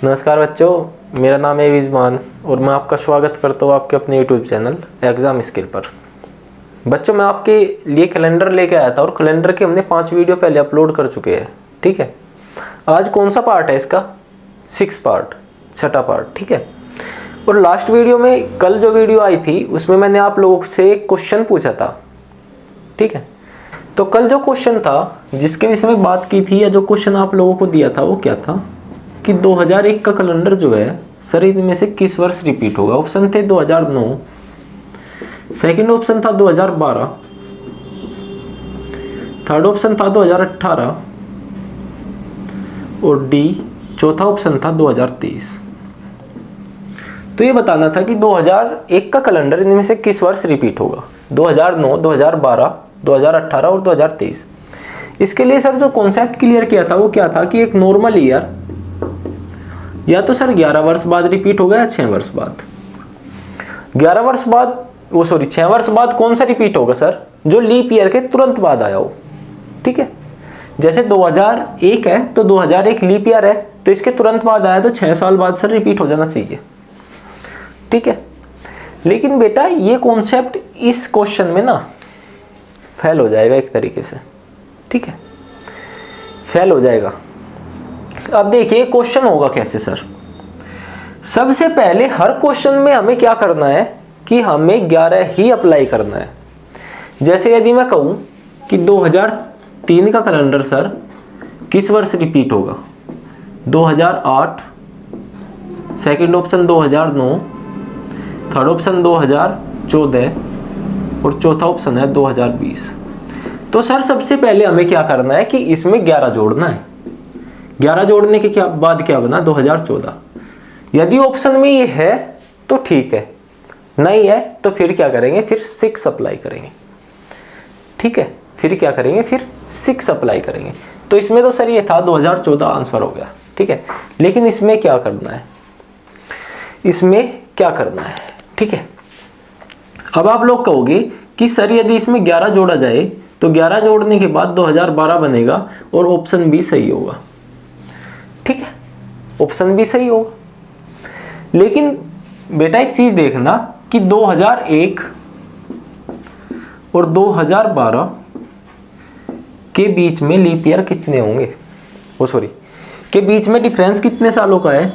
नमस्कार बच्चों, मेरा नाम है विजमान और मैं आपका स्वागत करता हूँ आपके अपने YouTube चैनल एग्ज़ाम स्किल पर। बच्चों, मैं आपके लिए कैलेंडर लेके आया था और कैलेंडर के हमने 5 वीडियो पहले अपलोड कर चुके हैं। ठीक है, आज कौन सा पार्ट है इसका? 6 पार्ट, छठा पार्ट। ठीक है, और लास्ट वीडियो में कल जो वीडियो आई थी उसमें मैंने आप लोगों से एक क्वेश्चन पूछा था। ठीक है, तो कल जो क्वेश्चन था जिसके विषय में बात की थी या जो क्वेश्चन आप लोगों को दिया था वो क्या था कि 2001 का कैलेंडर जो है सर इनमें से किस वर्ष रिपीट होगा। ऑप्शन थे 2009, सेकंड ऑप्शन था 2012, थर्ड ऑप्शन था 2018 और डी चौथा ऑप्शन था 2023। तो ये बताना था कि 2001 का कैलेंडर इनमें से किस वर्ष रिपीट होगा, 2009, 2012, 2018 और 2023। इसके लिए सर जो कॉन्सेप्ट क्लियर किया था वो क्या था कि एक नॉर्मल ईयर या तो सर 11 वर्ष बाद रिपीट होगा या 6 वर्ष बाद। 11 वर्ष बाद 6 वर्ष बाद कौन सा रिपीट होगा सर? जो लीप ईयर के तुरंत बाद आया हो। ठीक है, जैसे 2001 है तो 2001 लीप ईयर है तो इसके तुरंत बाद आया तो 6 साल बाद सर रिपीट हो जाना चाहिए। ठीक है, लेकिन बेटा ये कॉन्सेप्ट इस क्वेश्चन में ना फेल हो जाएगा एक तरीके से। ठीक है, फेल हो जाएगा। अब देखिए क्वेश्चन होगा कैसे सर। सबसे पहले हर क्वेश्चन में हमें क्या करना है कि हमें 11 ही अप्लाई करना है। जैसे यदि मैं कहूं कि 2003 का कैलेंडर सर किस वर्ष रिपीट होगा, 2008, सेकंड ऑप्शन 2009, थर्ड ऑप्शन 2014 और चौथा ऑप्शन है 2020। तो सर सबसे पहले हमें क्या करना है कि इसमें 11 जोड़ना है। 11 जोड़ने के बाद क्या बना, 2014। यदि ऑप्शन में ये है तो ठीक है, नहीं है तो फिर क्या करेंगे, फिर 6 अप्लाई करेंगे। ठीक है, फिर क्या करेंगे, फिर 6 अप्लाई करेंगे। तो इसमें तो सर ये था 2014 आंसर हो गया। ठीक है, लेकिन इसमें क्या करना है, इसमें क्या करना है। ठीक है, अब आप लोग कहोगे कि सर यदि इसमें 11 जोड़ा जाए तो 11 जोड़ने के बाद 2012 बनेगा और ऑप्शन बी सही होगा। ठीक है, ऑप्शन बी सही होगा। लेकिन बेटा एक चीज देखना कि 2001 और 2012 के बीच में लीप ईयर कितने होंगे, के बीच में डिफरेंस कितने सालों का है,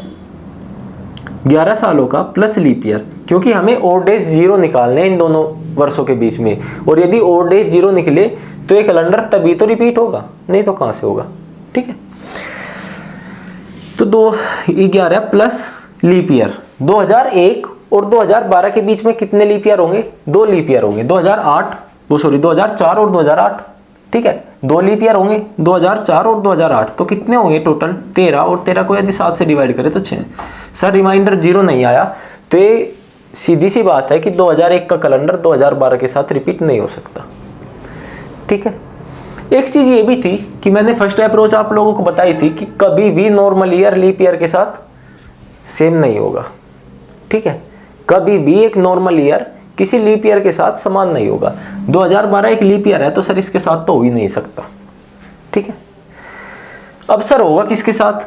11 सालों का प्लस लीप ईयर। क्योंकि हमें ओड डेज 0 निकालने हैं इन दोनों वर्षों के बीच में, और यदि ओड डेज 0 निकले तो ये कैलेंडर तभी तो रिपीट होगा, नहीं तो कहां से होगा। ठीक है, तो 11 प्लस लीप ईयर। 2001 और 2012 के बीच में कितने लीप ईयर होंगे, 2 लीप ईयर होंगे, 2004 और 2008। ठीक है, 2 लीप ईयर होंगे, 2004 और 2008। तो कितने होंगे टोटल, 13, और 13 को यदि 7 से डिवाइड करें तो 6। सर रिमाइंडर 0 नहीं आया तो ये सीधी सी बात है कि 2001 का कैलेंडर 2012 के साथ रिपीट नहीं हो सकता। ठीक है, एक चीज ये भी थी कि मैंने फर्स्ट अप्रोच आप लोगों को बताई थी कि कभी भी नॉर्मल ईयर लीप ईयर के साथ सेम नहीं होगा। ठीक है, कभी भी एक नॉर्मल ईयर किसी लीप ईयर के साथ समान नहीं होगा। 2012 एक लीप ईयर है तो सर इसके साथ तो हो ही नहीं सकता। ठीक है, अब सर होगा किसके साथ?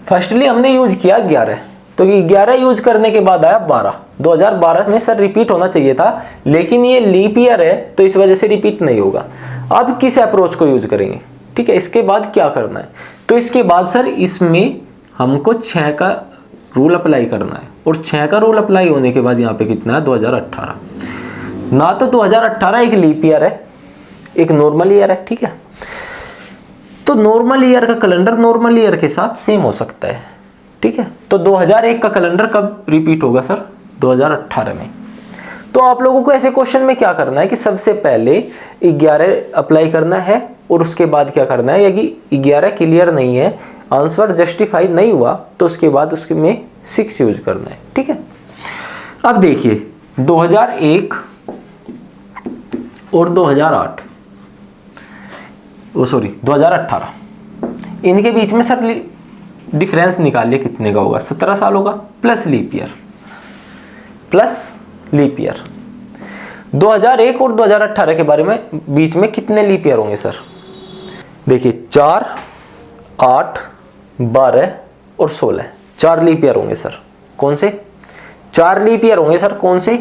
फर्स्टली हमने यूज किया 11, तो 11 यूज करने के बाद आया 12। 2012 में सर रिपीट होना चाहिए था, लेकिन ये लीप ईयर है तो इस वजह से रिपीट नहीं होगा। अब किस अप्रोच को यूज करेंगे? ठीक है, इसके बाद क्या करना है, तो इसके बाद सर इसमें हमको 6 का रूल अप्लाई करना है, और 6 का रूल अप्लाई होने के बाद यहाँ पे कितना है, 2018। ना तो 2018 एक लीप ईयर है, एक नॉर्मल ईयर है। ठीक है, तो नॉर्मल ईयर का कैलेंडर नॉर्मल ईयर के साथ सेम हो सकता है। ठीक है, तो 2001 का कैलेंडर कब रिपीट होगा सर, 2018 में। तो आप लोगों को ऐसे क्वेश्चन में क्या करना है कि सबसे पहले 11 अप्लाई करना है, और उसके बाद क्या करना है, यदि 11 क्लियर नहीं है, आंसर जस्टिफाई नहीं हुआ, तो उसके बाद उसमें 6 यूज करना है। ठीक है, अब देखिए 2001 और 2008 2018 इनके बीच में सर डिफरेंस निकालिए कितने का होगा, 17 सालों का प्लस लीप ईयर। 2001 और 2018 के बारे में बीच में कितने लीप ईयर होंगे सर? देखिए 4, 8, 12, और 16, 4 लीप ईयर होंगे सर। कौन से? 4 लीप ईयर होंगे सर। कौन से?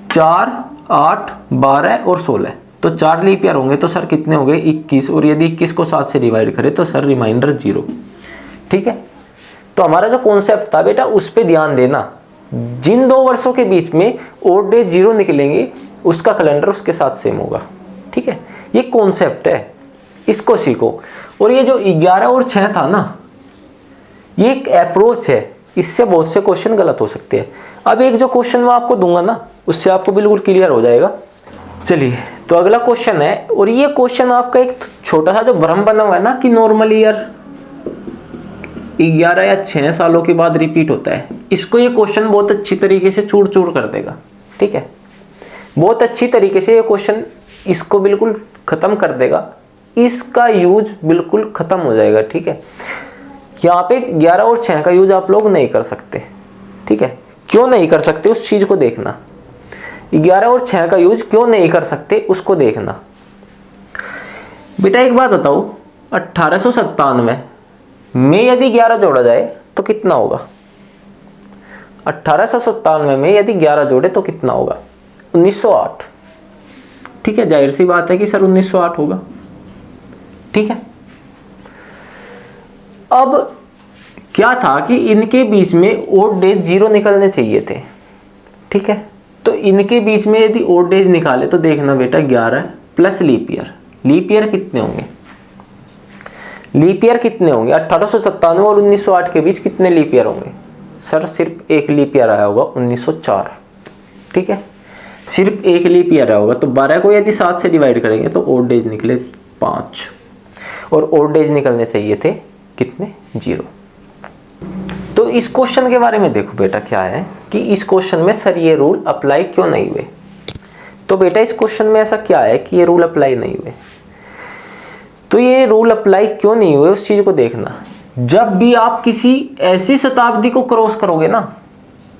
4, 8, 12 और 16। तो 4 लीप ईयर होंगे तो सर कितने हो गए? 21। और यदि 21 को 7 से डिवाइड करें तो सर रिमाइंडर 0। ठीक है, तो हमारा जो कॉन्सेप्ट था बेटा उस पे ध्यान देना। जिन 2 वर्षों के बीच में ओड डेज 0 निकलेंगे उसका कैलेंडर उसके साथ सेम होगा। ठीक है, ये कॉन्सेप्ट है, इसको सीखो। और ये जो 11 और 6 था ना, ये एक अप्रोच है, इससे बहुत से क्वेश्चन गलत हो सकते हैं। अब एक जो क्वेश्चन मैं आपको दूंगा ना, उससे आपको बिल्कुल क्लियर हो जाएगा। चलिए, तो अगला क्वेश्चन है, और ये क्वेश्चन आपका एक छोटा सा जो भ्रम बना हुआ है ना कि नॉर्मल ईयर 11 या 6 सालों के बाद रिपीट होता है, इसको ये क्वेश्चन बहुत अच्छी तरीके से चूर चूर कर देगा। ठीक है, बहुत अच्छी तरीके से ये क्वेश्चन इसको बिल्कुल खत्म कर देगा, इसका यूज बिल्कुल खत्म हो जाएगा। ठीक है, यहाँ पे 11 और 6 का यूज आप लोग नहीं कर सकते। ठीक है, क्यों नहीं कर सकते उस चीज को देखना। 11 और 6 का यूज क्यों नहीं कर सकते उसको देखना। बेटा एक बात बताओ, 1897 में यदि 11 जोड़ा जाए तो कितना होगा? 1897 में यदि 11 जोड़े तो कितना होगा? 1908। ठीक है, जाहिर सी बात है कि सर 1908 होगा। ठीक है, अब क्या था कि इनके बीच में ओड डेज 0 निकलने चाहिए थे। ठीक है, तो इनके बीच में यदि ओड डेज निकाले तो देखना बेटा 11 plus leap year. Leap year कितने होंगे? लीप ईयर कितने होंगे? 1897 और 1908 के बीच कितने लीप ईयर होंगे? सर सिर्फ एक लीप ईयर आया होगा, 1904। ठीक है, सिर्फ एक लीप ईयर आया होगा। तो 12 को यदि 7 से डिवाइड करेंगे तो ओड डेज निकले 5, और ओड डेज निकलने चाहिए थे कितने? 0। तो इस क्वेश्चन के बारे में देखो बेटा क्या है कि इस क्वेश्चन में सर ये रूल अप्लाई क्यों नहीं हुए। तो बेटा इस क्वेश्चन में ऐसा क्या है कि ये रूल अप्लाई नहीं हुए। तो ये रूल अप्लाई क्यों नहीं हुए उस चीज को देखना। जब भी आप किसी ऐसी शताब्दी को क्रॉस करोगे ना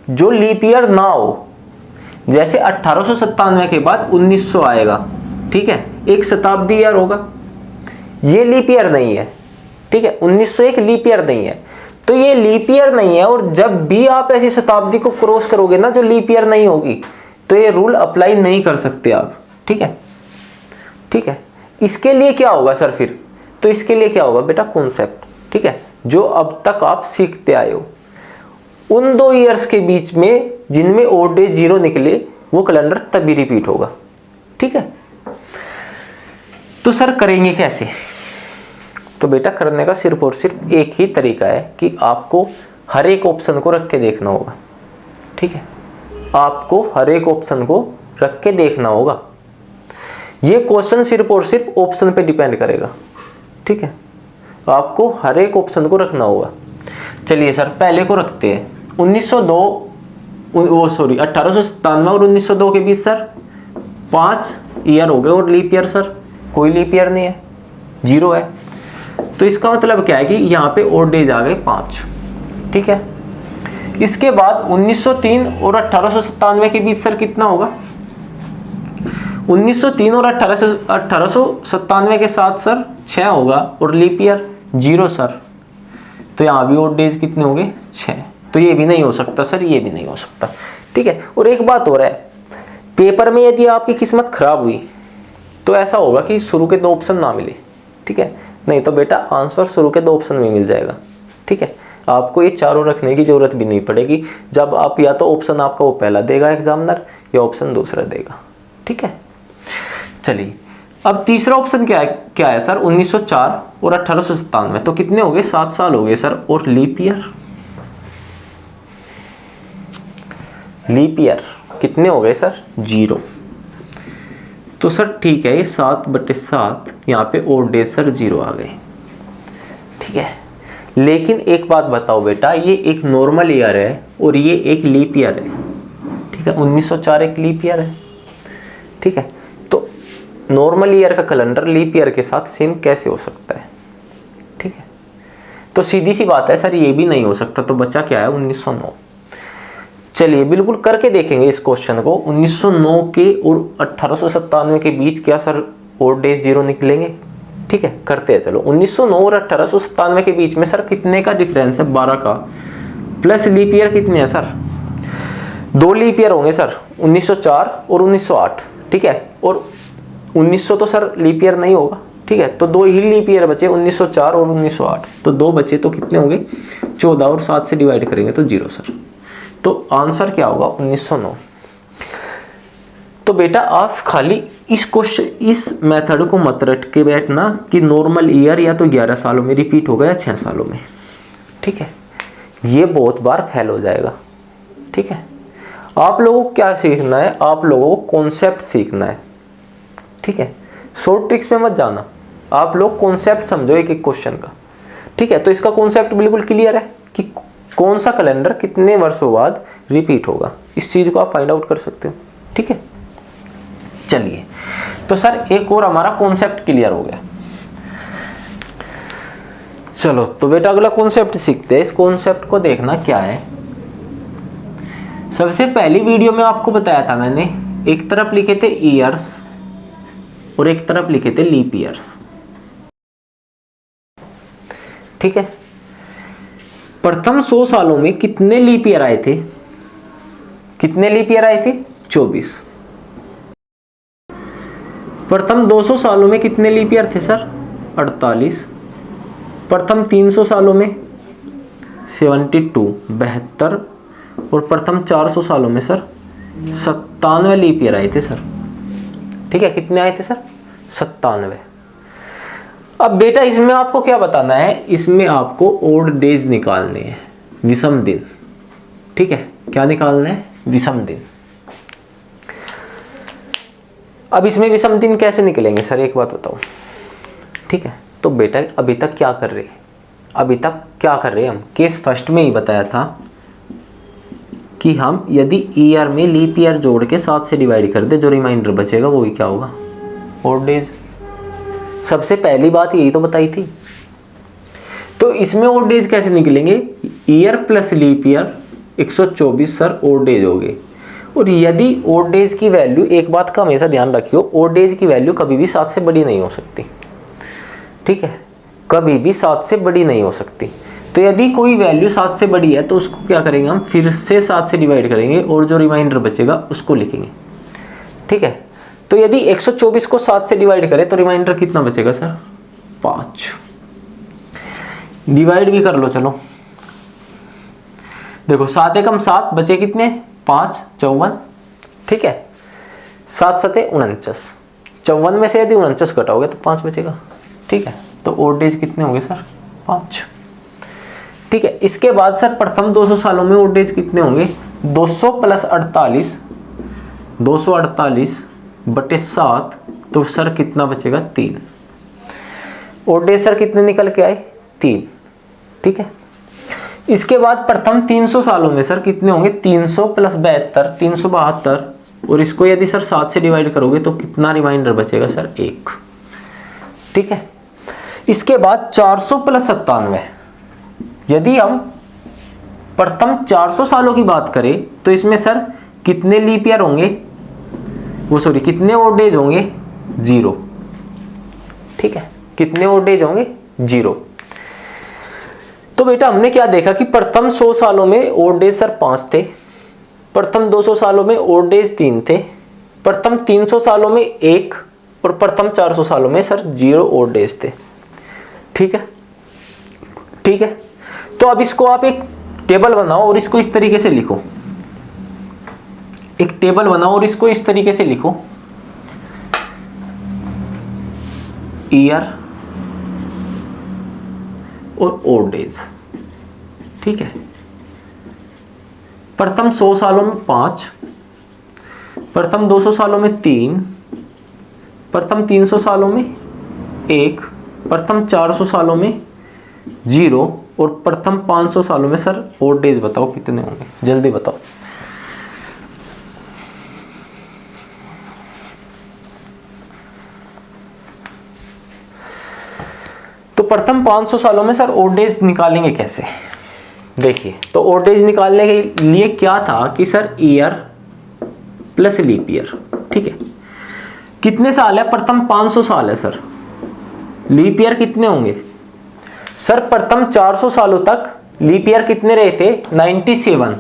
जो लीप ईयर ना हो, जैसे 1897 के बाद 1900 आएगा, ठीक है, एक शताब्दी ईयर होगा, ये लीप ईयर नहीं है। ठीक है, 1901 लीप ईयर नहीं है, तो ये लीप ईयर नहीं है। और जब भी आप ऐसी शताब्दी को क्रॉस करोगे ना जो लीप ईयर नहीं होगी, तो ये रूल अप्लाई नहीं कर सकते आप। ठीक है, ठीक है, इसके लिए क्या होगा सर फिर? तो इसके लिए क्या होगा बेटा? कॉन्सेप्ट। ठीक है, जो अब तक आप सीखते आए हो, उन 2 ईयर्स के बीच में जिनमें ओड डेज 0 निकले वो कैलेंडर तभी रिपीट होगा। ठीक है, तो सर करेंगे कैसे? तो बेटा करने का सिर्फ और सिर्फ एक ही तरीका है कि आपको हर एक ऑप्शन को रख के देखना होगा। ठीक है, आपको हर एक ऑप्शन को रख के देखना होगा। ये क्वेश्चन सिर्फ और सिर्फ ऑप्शन पे डिपेंड करेगा। ठीक है, आपको हर एक ऑप्शन को रखना होगा। चलिए सर पहले को रखते हैं। 1897 और 1902 के बीच सर 5 ईयर हो गए, और लीप ईयर सर कोई लीप ईयर नहीं है, 0 है। तो इसका मतलब क्या है कि यहाँ पे ओड डेज आ गए 5। ठीक है, इसके बाद 1903 और 1897 के बीच सर कितना होगा? 1903 और 1897 के साथ सर 6 होगा, और लीप ईयर 0 सर। तो यहाँ भी ओड डेज कितने होंगे? 6। तो ये भी नहीं हो सकता सर, ये भी नहीं हो सकता। ठीक है, और एक बात हो रहा है, पेपर में यदि आपकी किस्मत खराब हुई तो ऐसा होगा कि शुरू के 2 ऑप्शन ना मिले। ठीक है, नहीं तो बेटा आंसर शुरू के 2 ऑप्शन में मिल जाएगा। ठीक है, आपको ये चारों रखने की जरूरत भी नहीं पड़ेगी। जब आप या तो ऑप्शन आपका वो पहला देगा एग्जामिनर, या ऑप्शन दूसरा देगा। ठीक है, चलिए अब तीसरा ऑप्शन क्या है सर? 1904 और 1897। तो कितने हो गए? 7 साल हो गए सर। और लीप ईयर कितने हो गए सर? 0। तो सर ठीक है, ये 7/7 यहाँ पे ओड डेज सर 0 आ गए। ठीक है, लेकिन एक बात बताओ बेटा, ये एक नॉर्मल ईयर है और ये एक लीप ईयर है। ठीक है, 1904 एक लीप ईयर है। ठीक है, तो नॉर्मल ईयर का कैलेंडर लीप ईयर के साथ सेम कैसे हो सकता है? ठीक है, तो सीधी सी बात है सर, ये भी नहीं हो सकता। तो बचा क्या है? 1909। चलिए बिल्कुल करके देखेंगे इस क्वेश्चन को। 1909 के और 1897 के बीच क्या सर ओड डेज 0 निकलेंगे? ठीक है, करते हैं चलो। 1909 और 1897 के बीच में सर कितने का डिफरेंस है? 12 का। प्लस लीप ईयर कितने हैं सर? 2 लीप ईयर होंगे सर, 1904 और 1908, ठीक है। और 1900 तो सर लीप ईयर नहीं होगा, ठीक है, तो 2 ही लीप ईयर बचे, 1904 और 1908, तो 2 बचे, तो कितने होंगे? 14, और 7 से डिवाइड करेंगे तो 0 सर। तो आंसर क्या होगा? 1909। तो बेटा आप खाली इस मेथड को मत रट के बैठना कि नॉर्मल ईयर या तो 11 सालों में रिपीट होगा या 6 सालों में, ठीक है, ये बहुत बार फेल हो जाएगा, ठीक है। आप लोगों को क्या सीखना है? आप लोगों को कॉन्सेप्ट सीखना है, ठीक है, शॉर्ट ट्रिक्स में मत जाना। आप लोग कॉन्सेप्ट समझो एक एक क्वेश्चन का, ठीक है। तो इसका कॉन्सेप्ट बिल्कुल क्लियर है कि कौन सा कैलेंडर कितने वर्षों बाद रिपीट होगा, इस चीज को आप फाइंड आउट कर सकते हो, ठीक है। चलिए, तो सर एक और हमारा कॉन्सेप्ट क्लियर हो गया। चलो तो बेटा अगला कॉन्सेप्ट सीखते हैं। इस कॉन्सेप्ट को देखना क्या है। सबसे पहली वीडियो में आपको बताया था मैंने, एक तरफ लिखे थे ईयर्स और एक तरफ लिखे थे लीप ईयर्स, ठीक है। प्रथम 100 सालों में कितने लीप ईयर आए थे? कितने लीप ईयर आए थे? 24। प्रथम 200 सालों में कितने लीप ईयर थे सर? 48। प्रथम 300 सालों में 72, 72। और प्रथम 400 सालों में सर 97 लीप ईयर आए थे सर, ठीक है। कितने आए थे सर? 97। अब बेटा इसमें आपको क्या बताना है? इसमें आपको ओड डेज निकालने हैं, विषम दिन, ठीक है। क्या निकालना है? विषम दिन। अब इसमें विषम दिन कैसे निकलेंगे सर, एक बात बताओ, ठीक है। तो बेटा अभी तक क्या कर रहे हैं? अभी तक क्या कर रहे हैं हम? केस फर्स्ट में ही बताया था कि हम यदि ईयर में लीप ईयर जोड़ के 7 से डिवाइड कर दे, जो रिमाइंडर बचेगा वो ही क्या होगा? Odd days. सबसे पहली बात यही तो बताई थी। तो इसमें ओड डेज कैसे निकलेंगे? Year plus leap year 124 sir odd days हो गए। और यदि ओड डेज की वैल्यू, एक बात का हमेशा ध्यान रखियो, ओड डेज की वैल्यू कभी भी 7 से बड़ी नहीं हो सकती, ठीक है, कभी भी 7 से बड़ी नहीं हो सकती। तो यदि कोई वैल्यू 7 से बड़ी है तो उसको क्या करेंगे हम? फिर से 7 से डिवाइड करेंगे और जो रिमाइंडर बचेगा उसको लिखेंगे, ठीक है। तो यदि 124 को 7 से डिवाइड करें तो रिमाइंडर कितना बचेगा सर? 5। डिवाइड भी कर लो, चलो देखो, 7 एकम 7 बचे कितने? 5, 54, ठीक है। 7 सते 49, 54 में से यदि 49 घटाओगे तो 5 बचेगा, ठीक है। तो ओड डेज कितने होंगे सर? 5, ठीक है। इसके बाद सर प्रथम 200 सालों में ओड डेज कितने होंगे? 200 प्लस 48, 248 बटे 7, तो सर कितना बचेगा? 3। ओड डेज सर कितने निकल के आए? 3, ठीक है। इसके बाद प्रथम 300 सालों में सर कितने होंगे? 300 प्लस 72, 372, और इसको यदि सर 7 से डिवाइड करोगे तो कितना रिमाइंडर बचेगा सर? 1, ठीक है। इसके बाद 400 प्लस 97, यदि हम प्रथम 400 सालों की बात करें तो इसमें सर कितने लीप ईयर होंगे? कितने ओड डेज होंगे? 0, ठीक है। कितने ओड डेज होंगे? 0। तो बेटा हमने क्या देखा कि प्रथम 100 सालों में ओड डेज सर 5 थे, प्रथम 200 सालों में ओड डेज 3 थे, प्रथम 300 सालों में 1, और प्रथम 400 सालों में सर 0 ओड डेज थे, ठीक है, ठीक है। तो अब इसको आप एक टेबल बनाओ और इसको इस तरीके से लिखो, एक टेबल बनाओ और इसको इस तरीके से लिखो, ईयर और ओड डेज, ठीक है। प्रथम 100 सालों में 5, प्रथम 200 सालों में 3, प्रथम 300 सालों में 1, प्रथम 400 सालों में 0, और प्रथम 500 सालों में सर ओड डेज बताओ कितने होंगे? जल्दी बताओ। तो प्रथम 500 सालों में सर ओड डेज निकालेंगे कैसे? देखिए, तो ओड डेज निकालने के लिए क्या था कि sir year plus leap year, ठीक है। कितने साल है? प्रथम 500 साल है सर, लीप ईयर कितने होंगे सर? प्रथम 400 सालों तक लीप ईयर कितने रहे थे? 97।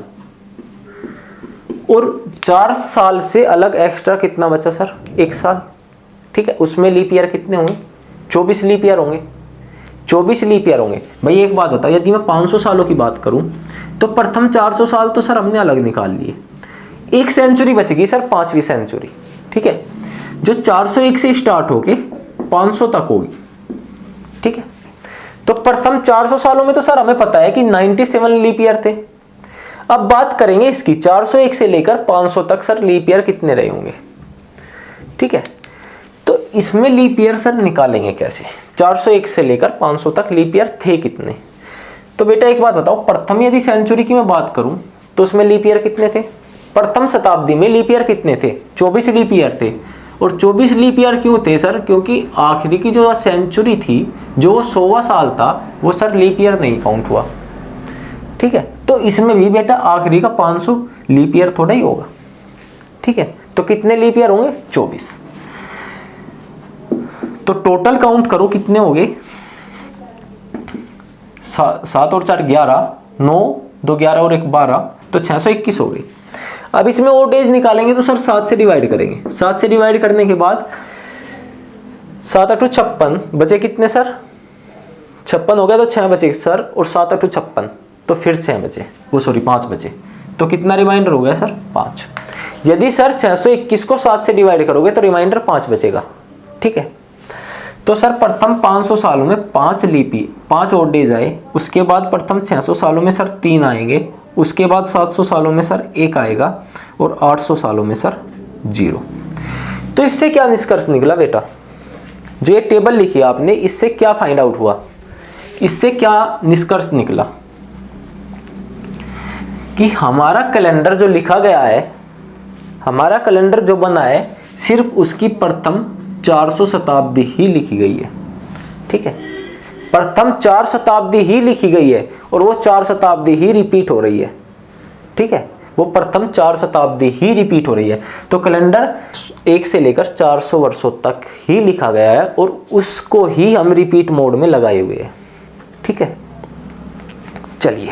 और 4 साल से अलग एक्स्ट्रा कितना बचा सर? 1 साल। ठीक है, उसमें लीप ईयर कितने होंगे? 24 लीप ईयर होंगे। 24 लीप ईयर होंगे। भाई एक बात बताओ, यदि मैं 500 सालों की बात करूं तो प्रथम 400 साल तो सर हमने अलग निकाल लिए, एक सेंचुरी बच गई सर, 5वीं सेंचुरी। ठीक है, जो 401 से स्टार्ट होके 500 तक होगी। ठीक है, तो प्रथम 400 सालों में तो सर हमें पता है कि 97 लीप ईयर थे। अब बात करेंगे इसकी 401 से लेकर 500 तक सर लीप ईयर कितने रहे होंगे। ठीक है, तो इसमें लीप ईयर सर निकालेंगे कैसे? 401 से लेकर 500 तक लीप ईयर थे कितने? तो बेटा एक बात बताओ, प्रथम यदि सेंचुरी की मैं बात करूं तो उसमें लीप ईयर कितने थे? प्रथम शताब्दी में लीप ईयर कितने थे? 24 लीप ईयर थे। और 24 लीप ईयर क्यों थे सर? क्योंकि आखिरी की जो सेंचुरी थी, जो 100वां साल था, वो सर लीप ईयर नहीं काउंट हुआ। ठीक है, तो इसमें भी बेटा आखिरी का 500 लीप ईयर थोड़ा ही होगा। ठीक है, तो कितने लीप ईयर होंगे? 24। तो टोटल काउंट करो कितने हो गए? 7 और 4 11, 9 2 11 और 1 12, तो 621 हो गई। अब इसमें और डेज निकालेंगे तो सर 7 से डिवाइड करेंगे। 7 से डिवाइड करने के बाद 7 8 56 बचे कितने सर? 56 हो गया, तो 6 बचे सर, और 7 8 56, तो फिर 6 बचे, वो सॉरी 5 बचे, तो कितना रिमाइंडर हो गया सर? 5। यदि सर 621 को 7 से डिवाइड करोगे तो रिमाइंडर 5 बचेगा। ठीक है, तो सर प्रथम 500 सालों में 5 और डेज आए, उसके बाद प्रथम 600 सालों में सर 3 आएंगे, उसके बाद 700 सालों में सर 1 आएगा, और 800 सालों में सर 0। तो इससे क्या निष्कर्ष निकला बेटा? जो ये टेबल लिखी आपने, इससे क्या फाइंड आउट हुआ? इससे क्या निष्कर्ष निकला कि हमारा कैलेंडर जो लिखा गया है, हमारा कैलेंडर जो बना है, सिर्फ उसकी प्रथम 400 शताब्दी ही लिखी गई है। ठीक है, प्रथम 4 शताब्दी ही लिखी गई है, और वो 4 शताब्दी ही रिपीट हो रही है। ठीक है, वो प्रथम 4 शताब्दी ही रिपीट हो रही है। तो कैलेंडर 1 से लेकर 400 वर्षों तक ही लिखा गया है, और उसको ही हम रिपीट मोड में लगाए हुए हैं। ठीक है, चलिए,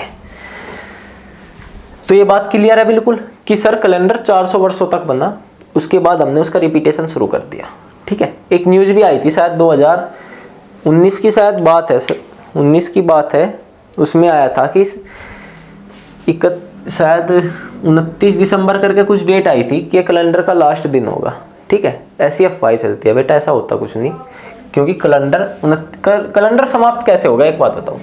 तो ये बात क्लियर है बिल्कुल कि सर कैलेंडर 400 वर्षों तक बना, उसके बाद हमने उसका रिपीटेशन शुरू कर दिया। ठीक है, एक न्यूज़ भी आई थी शायद 2019 की शायद बात है सर, 19 की बात है, उसमें आया था कि शायद 29 दिसंबर करके कुछ डेट आई थी कि कैलेंडर का लास्ट दिन होगा। ठीक है, ऐसी अफवाह चलती है बेटा, ऐसा होता कुछ नहीं, क्योंकि कैलेंडर समाप्त कैसे होगा? एक बात बताओ,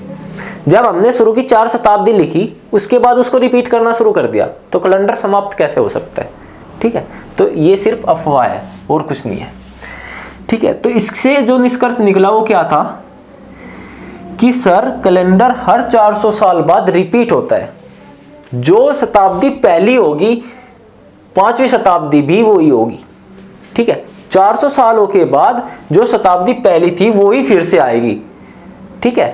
जब हमने शुरू की 4 शताब्दी लिखी, उसके बाद उसको रिपीट करना शुरू कर दिया, तो कैलेंडर समाप्त कैसे हो सकता है? ठीक है, तो ये सिर्फ अफवाह है और कुछ नहीं है। ठीक है, तो इससे जो निष्कर्ष निकला वो क्या था कि सर कैलेंडर हर 400 साल बाद रिपीट होता है। जो शताब्दी पहली होगी, 5वीं शताब्दी भी वही होगी। ठीक है, 400 सालों के बाद जो शताब्दी पहली थी वो ही फिर से आएगी। ठीक है,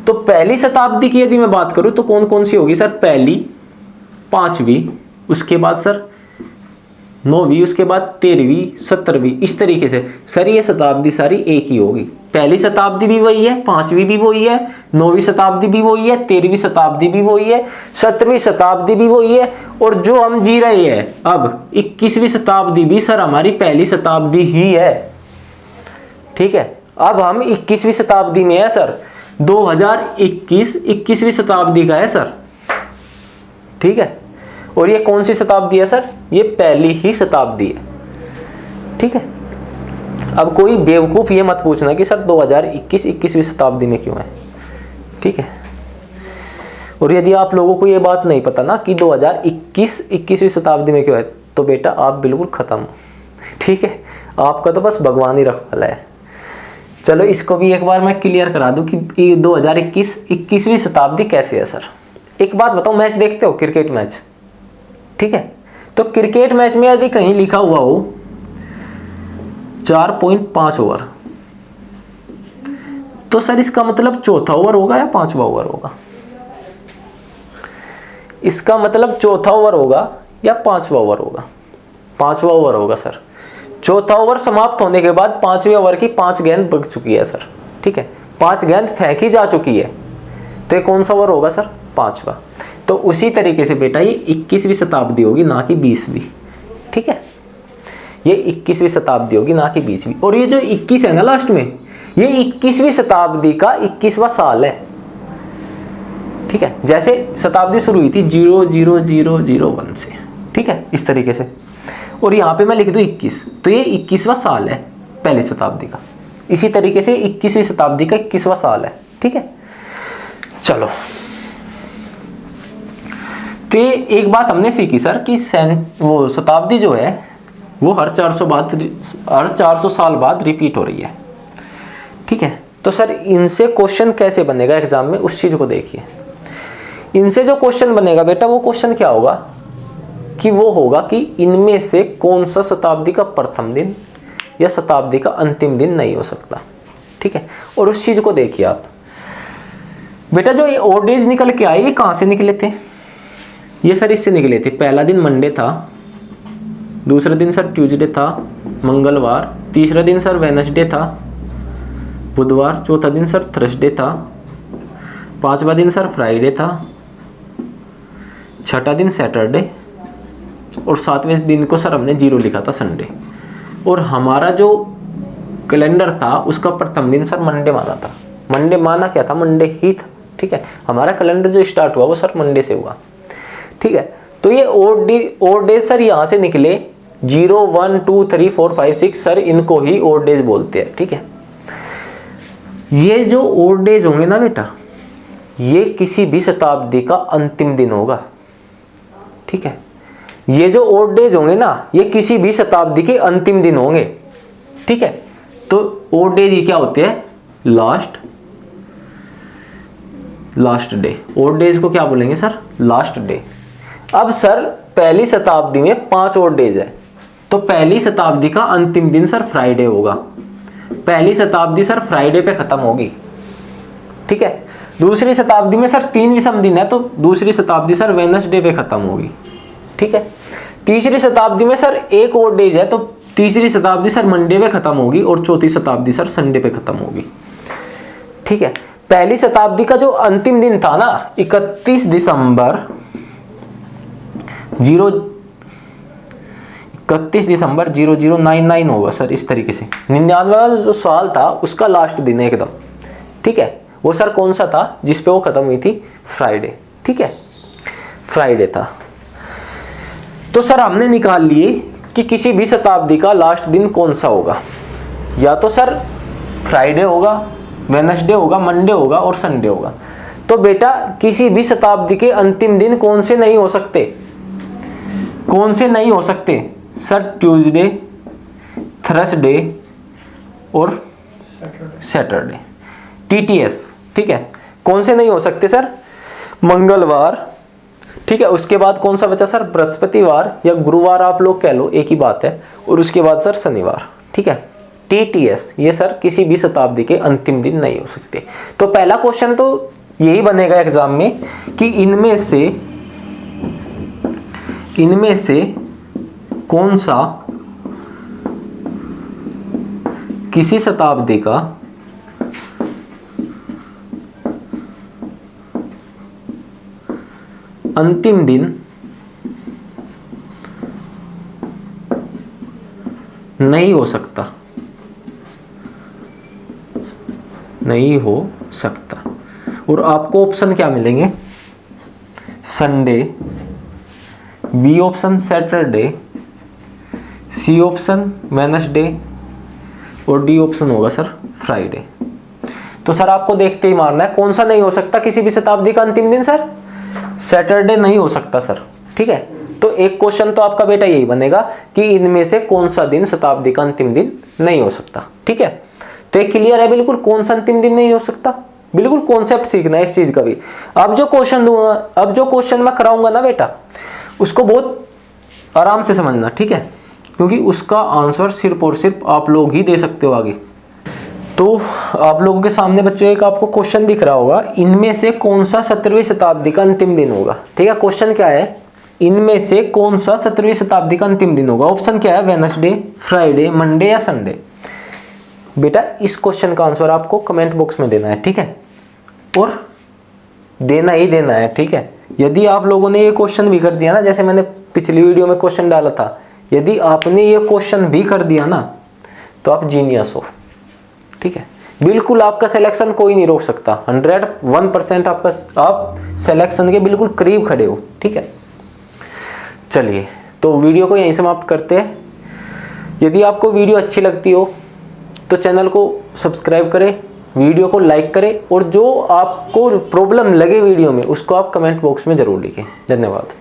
तो पहली शताब्दी की यदि मैं बात करूं तो कौन कौन सी होगी सर? पहली, 5वीं, उसके बाद सर 9वीं, उसके बाद 13वीं, 17वीं, इस तरीके से सर ये शताब्दी सारी एक ही होगी। पहली शताब्दी भी वही है, 5वीं भी वही है, 9वीं शताब्दी भी वही है, 13वीं शताब्दी भी वही है, 17वीं शताब्दी भी वही है, और जो हम जी रहे हैं अब 21वीं शताब्दी भी सर हमारी पहली शताब्दी ही है। ठीक है, अब हम 21वीं शताब्दी में है सर, 2021 21वीं शताब्दी का है सर। ठीक है, और ये कौन सी शताब्दी है सर? ये पहली ही शताब्दी है। ठीक है, अब कोई बेवकूफ ये मत पूछना कि सर 2021 21वीं शताब्दी में क्यों है। ठीक है, और यदि आप लोगों को ये बात नहीं पता ना कि 2021 21वीं शताब्दी में क्यों है, तो बेटा आप बिल्कुल खत्म हो। ठीक है, आपका तो बस भगवान ही रखवाला है। चलो इसको भी एक बार मैं क्लियर करा दूं कि 2021 21वीं शताब्दी कैसे है सर। एक बात बताओ, मैच देखते हो? क्रिकेट मैच, ठीक है, तो क्रिकेट मैच में यदि कहीं लिखा हुआ हो 4.5 ओवर, तो सर इसका मतलब चौथा ओवर होगा या 5वां ओवर होगा? इसका मतलब चौथा ओवर होगा या 5वां ओवर होगा? 5वां ओवर होगा सर। चौथा ओवर समाप्त होने के बाद 5वें ओवर की 5 गेंद बच चुकी है सर। ठीक है, 5 गेंद फेंकी जा चुकी है, तो ये कौन सा ओवर होगा सर? 5वां। तो उसी तरीके से बेटा ये 21वीं शताब्दी होगी, ना कि 20वीं। ठीक है, ये 21वीं शताब्दी होगी, ना कि 20वीं। और ये जो 21 है ना लास्ट में, ये 21वीं शताब्दी का 21वां साल है। ठीक है, जैसे शताब्दी शुरू हुई थी 00001 से, ठीक है, इस तरीके से। और यहाँ पे मैं लिख दूँ 21, तो ये 21वां साल है पहली शताब्दी का। इसी तरीके से 21वीं शताब्दी का 21वां साल है। ठीक है, चलो, तो ये एक बात हमने सीखी सर कि वो शताब्दी जो है वो हर 400 साल बाद रिपीट हो रही है। ठीक है, तो सर इनसे क्वेश्चन कैसे बनेगा एग्जाम में, उस चीज को देखिए। इनसे जो क्वेश्चन बनेगा बेटा, वो क्वेश्चन क्या होगा कि वो होगा कि इनमें से कौन सा शताब्दी का प्रथम दिन या शताब्दी का अंतिम दिन नहीं हो सकता। ठीक है, और उस चीज को देखिए आप बेटा, जो ये ओड डेज निकल के आए, ये कहां से निकले थे? ये सर इससे निकले थे। पहला दिन मंडे था, दूसरा दिन सर ट्यूसडे था, मंगलवार, तीसरा दिन सर वेडनेसडे था, बुधवार, चौथा दिन सर थर्सडे था, पांचवा दिन सर फ्राइडे था, छठा दिन सैटरडे, और सातवें दिन को सर हमने 0 लिखा था, संडे। और हमारा जो कैलेंडर था उसका प्रथम दिन सर मंडे माना था। मंडे माना क्या था? मंडे ही था। ठीक है, हमारा कैलेंडर जो स्टार्ट हुआ वो सर मंडे से हुआ। ठीक है, तो ये ओड डेज सर यहाँ से निकले 0, 1, 2, 3, 4, 5, 6 सर, इनको ही ओड डेज बोलते हैं। ठीक है, ये जो ओड डेज होंगे ना बेटा, ये किसी भी शताब्दी का अंतिम दिन होगा। ठीक है, ये जो ओड डेज होंगे ना, ये किसी भी शताब्दी के अंतिम दिन होंगे। ठीक है, तो ओड डेज ये क्या होते हैं? Last day. ओड डेज को क्या बोलेंगे सर? Last day. अब सर पहली शताब्दी में 5 ओड डेज है, तो पहली शताब्दी का अंतिम दिन सर फ्राइडे होगा। पहली शताब्दी सर फ्राइडे पे खत्म होगी। ठीक है, दूसरी शताब्दी में सर 3 विषम दिन है, तो दूसरी शताब्दी सर वेडनेसडे पे खत्म होगी। ठीक है, तीसरी शताब्दी में सर 1 ओड डेज है, तो तीसरी शताब्दी सर मंडे पे खत्म होगी, और चौथी शताब्दी सर संडे पे खत्म होगी। ठीक है, पहली शताब्दी का जो अंतिम दिन था ना, 31 दिसंबर 0099 होगा सर, इस तरीके से। 99वां जो साल था उसका लास्ट दिन है एकदम। ठीक है, वो सर कौन सा था जिसपे वो खत्म हुई थी? फ्राइडे। ठीक है, फ्राइडे था। तो सर हमने निकाल लिए कि किसी भी शताब्दी का लास्ट दिन कौन सा होगा। या तो सर फ्राइडे होगा, वेडनेसडे होगा, मंडे होगा और संडे होगा। तो बेटा किसी भी शताब्दी के अंतिम दिन कौन से नहीं हो सकते? कौन से नहीं हो सकते सर? ट्यूसडे, थर्सडे और सैटरडे, टीटीएस। ठीक है, कौन से नहीं हो सकते सर? मंगलवार। ठीक है, उसके बाद कौन सा बचा सर? बृहस्पतिवार या गुरुवार, आप लोग कह लो, एक ही बात है। और उसके बाद सर शनिवार। ठीक है, टीटीएस, ये सर किसी भी शताब्दी के अंतिम दिन नहीं हो सकते। तो पहला क्वेश्चन तो यही बनेगा एग्जाम में कि इनमें से कौन सा किसी शताब्दी का अंतिम दिन नहीं हो सकता, नहीं हो सकता। और आपको ऑप्शन क्या मिलेंगे? Sunday, B option Saturday, C option Wednesday और डी ऑप्शन होगा सर फ्राइडे। तो सर आपको देखते ही मारना है कौन सा नहीं हो सकता किसी भी शताब्दी का अंतिम दिन। सर सैटरडे नहीं हो सकता सर। ठीक है, तो एक क्वेश्चन तो आपका बेटा यही बनेगा कि इनमें से कौन सा दिन शताब्दी का अंतिम दिन नहीं हो सकता। ठीक है, तो एक क्लियर है बिल्कुल कौन सा अंतिम दिन नहीं हो सकता। बिल्कुल कॉन्सेप्ट सीखना है इस चीज का भी। अब जो क्वेश्चन दूंगा, अब जो क्वेश्चन मैं कराऊंगा ना बेटा, उसको बहुत आराम से समझना। ठीक है, क्योंकि उसका आंसर सिर्फ और सिर्फ आप लोग ही दे सकते हो आगे। तो आप लोगों के सामने बच्चों एक आपको क्वेश्चन दिख रहा होगा, इनमें से कौन सा 17वीं शताब्दी का अंतिम दिन होगा। ठीक है, क्वेश्चन क्या है? इनमें से कौन सा 17वीं शताब्दी का अंतिम दिन होगा। ऑप्शन क्या है? वेडनेसडे, फ्राइडे, मंडे या संडे। बेटा इस क्वेश्चन का आंसर आपको कमेंट बॉक्स में देना है, ठीक है, और देना ही देना है, ठीक है। यदि आप लोगों ने ये क्वेश्चन भी कर दिया ना, जैसे मैंने पिछली वीडियो में क्वेश्चन डाला था, यदि आपने ये क्वेश्चन भी कर दिया ना तो आप जीनियस हो, ठीक है। बिल्कुल आपका सिलेक्शन कोई नहीं रोक सकता, 101% आप सिलेक्शन के बिल्कुल करीब खड़े हो, ठीक है। चलिए तो वीडियो को यहीं समाप्त करते हैं। यदि आपको वीडियो अच्छी लगती हो तो चैनल को सब्सक्राइब करें, वीडियो को लाइक करें, और जो आपको प्रॉब्लम लगे वीडियो में उसको आप कमेंट बॉक्स में ज़रूर लिखें। धन्यवाद।